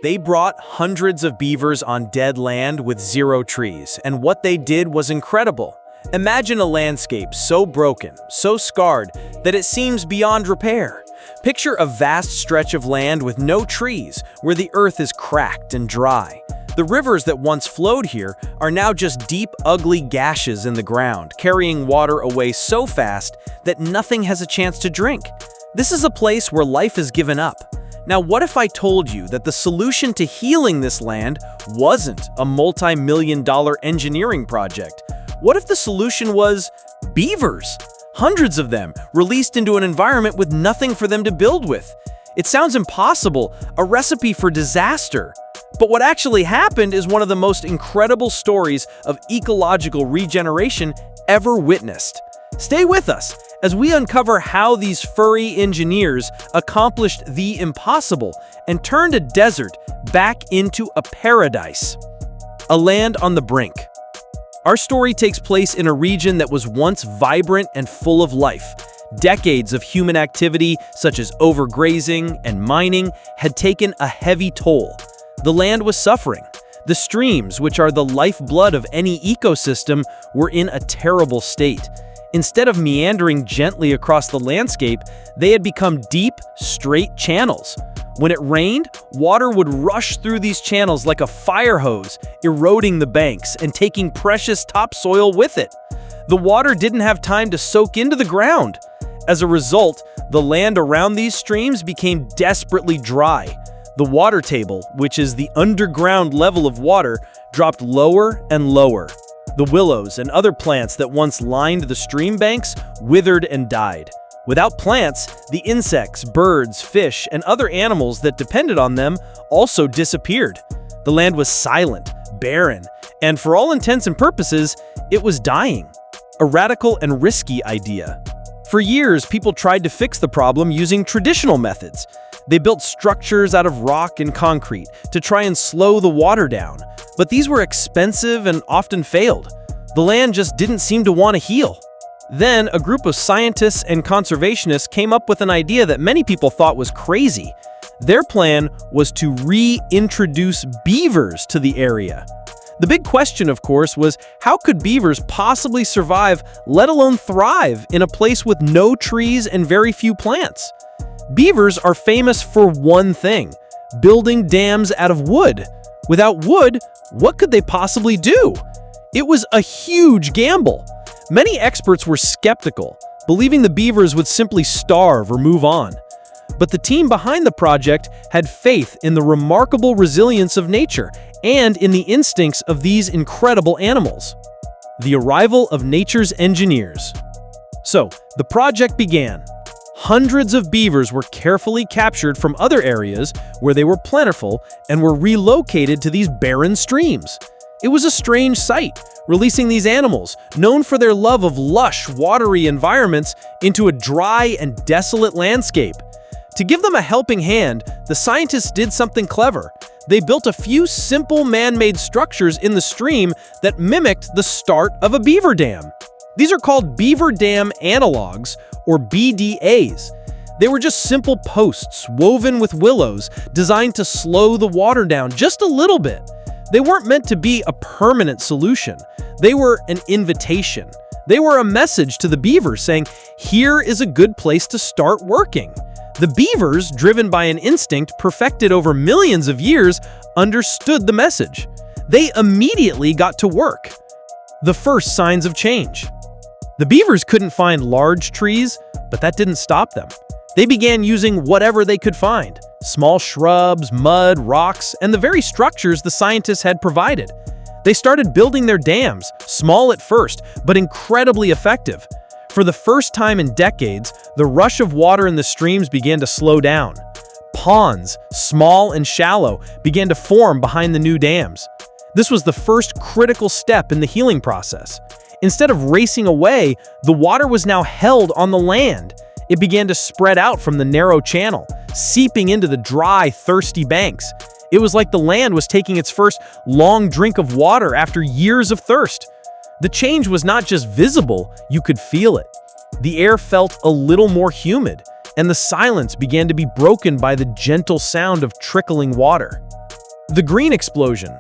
They brought hundreds of beavers on dead land with zero trees, and what they did was incredible. Imagine a landscape so broken, so scarred, that it seems beyond repair. Picture a vast stretch of land with no trees, where the earth is cracked and dry. The rivers that once flowed here are now just deep, ugly gashes in the ground, carrying water away so fast that nothing has a chance to drink. This is a place where life is given up. Now, what if I told you that the solution to healing this land wasn't a multi-million-dollar engineering project? What if the solution was beavers? Hundreds of them, released into an environment with nothing for them to build with. It sounds impossible, a recipe for disaster. But what actually happened is one of the most incredible stories of ecological regeneration ever witnessed. Stay with us as we uncover how these furry engineers accomplished the impossible and turned a desert back into a paradise. A land on the brink. Our story takes place in a region that was once vibrant and full of life. Decades of human activity, such as overgrazing and mining, had taken a heavy toll. The land was suffering. The streams, which are the lifeblood of any ecosystem, were in a terrible state. Instead of meandering gently across the landscape, they had become deep, straight channels. When it rained, water would rush through these channels like a fire hose, eroding the banks and taking precious topsoil with it. The water didn't have time to soak into the ground. As a result, the land around these streams became desperately dry. The water table, which is the underground level of water, dropped lower and lower. The willows and other plants that once lined the stream banks withered and died. Without plants, the insects, birds, fish, and other animals that depended on them also disappeared. The land was silent, barren, and for all intents and purposes, it was dying. A radical and risky idea. For years, people tried to fix the problem using traditional methods. They built structures out of rock and concrete to try and slow the water down, but these were expensive and often failed. The land just didn't seem to want to heal. Then, a group of scientists and conservationists came up with an idea that many people thought was crazy. Their plan was to reintroduce beavers to the area. The big question, of course, was how could beavers possibly survive, let alone thrive, in a place with no trees and very few plants? Beavers are famous for one thing: building dams out of wood. Without wood, what could they possibly do? It was a huge gamble. Many experts were skeptical, believing the beavers would simply starve or move on. But the team behind the project had faith in the remarkable resilience of nature and in the instincts of these incredible animals. The arrival of nature's engineers. So, the project began. Hundreds of beavers were carefully captured from other areas where they were plentiful and were relocated to these barren streams. It was a strange sight, releasing these animals, known for their love of lush, watery environments, into a dry and desolate landscape. To give them a helping hand, the scientists did something clever. They built a few simple man-made structures in the stream that mimicked the start of a beaver dam. These are called beaver dam analogs, or BDAs. They were just simple posts woven with willows designed to slow the water down just a little bit. They weren't meant to be a permanent solution. They were an invitation. They were a message to the beavers saying, here is a good place to start working. The beavers, driven by an instinct perfected over millions of years, understood the message. They immediately got to work. The first signs of change. The beavers couldn't find large trees, but that didn't stop them. They began using whatever they could find: small shrubs, mud, rocks, and the very structures the scientists had provided. They started building their dams, small at first, but incredibly effective. For the first time in decades, the rush of water in the streams began to slow down. Ponds, small and shallow, began to form behind the new dams. This was the first critical step in the healing process. Instead of racing away, the water was now held on the land. It began to spread out from the narrow channel, seeping into the dry, thirsty banks. It was like the land was taking its first long drink of water after years of thirst. The change was not just visible, you could feel it. The air felt a little more humid, and the silence began to be broken by the gentle sound of trickling water. The green explosion.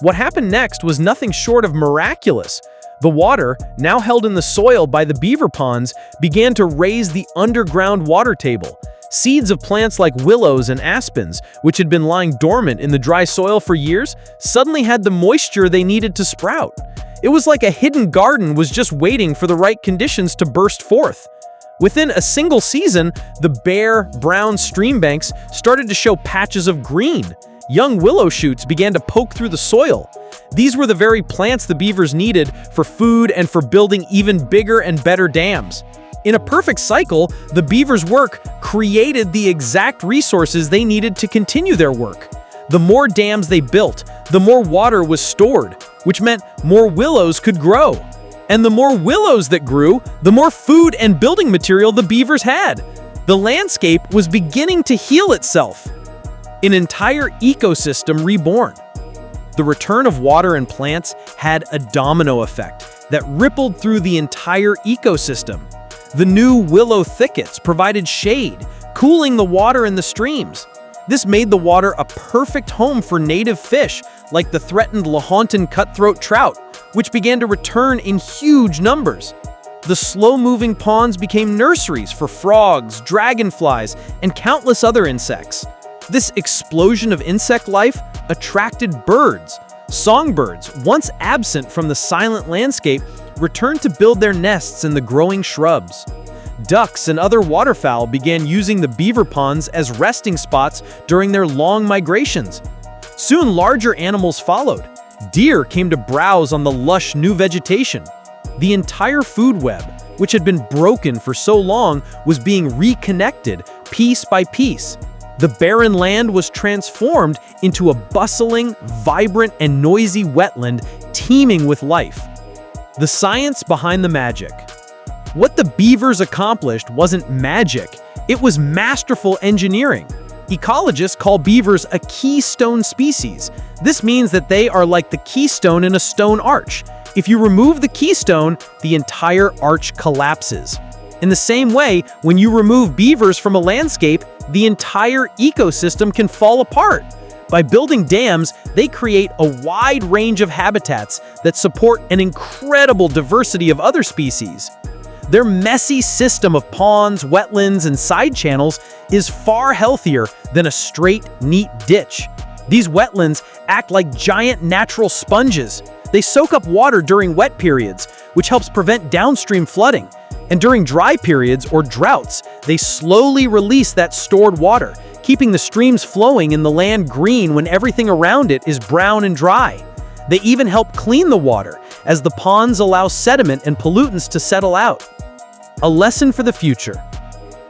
What happened next was nothing short of miraculous. The water, now held in the soil by the beaver ponds, began to raise the underground water table. Seeds of plants like willows and aspens, which had been lying dormant in the dry soil for years, suddenly had the moisture they needed to sprout. It was like a hidden garden was just waiting for the right conditions to burst forth. Within a single season, the bare, brown stream banks started to show patches of green. Young willow shoots began to poke through the soil. These were the very plants the beavers needed for food and for building even bigger and better dams. In a perfect cycle, the beavers' work created the exact resources they needed to continue their work. The more dams they built, the more water was stored, which meant more willows could grow. And the more willows that grew, the more food and building material the beavers had. The landscape was beginning to heal itself. An entire ecosystem reborn. The return of water and plants had a domino effect that rippled through the entire ecosystem. The new willow thickets provided shade, cooling the water in the streams. This made the water a perfect home for native fish like the threatened Lahontan cutthroat trout, which began to return in huge numbers. The slow-moving ponds became nurseries for frogs, dragonflies, and countless other insects. This explosion of insect life attracted birds. Songbirds, once absent from the silent landscape, returned to build their nests in the growing shrubs. Ducks and other waterfowl began using the beaver ponds as resting spots during their long migrations. Soon larger animals followed. Deer came to browse on the lush new vegetation. The entire food web, which had been broken for so long, was being reconnected piece by piece. The barren land was transformed into a bustling, vibrant, and noisy wetland teeming with life. The science behind the magic. What the beavers accomplished wasn't magic, it was masterful engineering. Ecologists call beavers a keystone species. This means that they are like the keystone in a stone arch. If you remove the keystone, the entire arch collapses. In the same way, when you remove beavers from a landscape, the entire ecosystem can fall apart. By building dams, they create a wide range of habitats that support an incredible diversity of other species. Their messy system of ponds, wetlands, and side channels is far healthier than a straight, neat ditch. These wetlands act like giant natural sponges. They soak up water during wet periods, which helps prevent downstream flooding. And during dry periods or droughts, they slowly release that stored water, keeping the streams flowing and the land green when everything around it is brown and dry. They even help clean the water, as the ponds allow sediment and pollutants to settle out. A lesson for the future.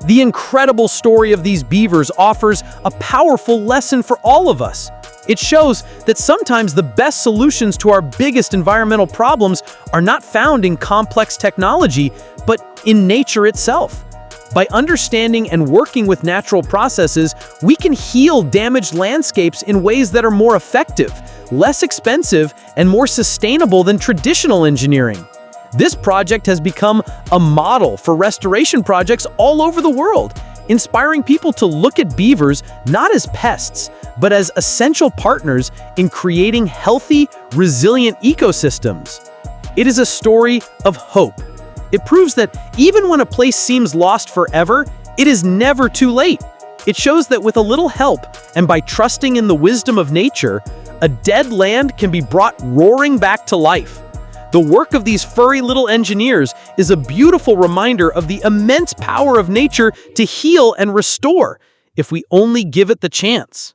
The incredible story of these beavers offers a powerful lesson for all of us. It shows that sometimes the best solutions to our biggest environmental problems are not found in complex technology, but in nature itself. By understanding and working with natural processes, we can heal damaged landscapes in ways that are more effective, less expensive, and more sustainable than traditional engineering. This project has become a model for restoration projects all over the world, inspiring people to look at beavers not as pests, but as essential partners in creating healthy, resilient ecosystems. It is a story of hope. It proves that even when a place seems lost forever, it is never too late. It shows that with a little help and by trusting in the wisdom of nature, a dead land can be brought roaring back to life. The work of these furry little engineers is a beautiful reminder of the immense power of nature to heal and restore, if we only give it the chance.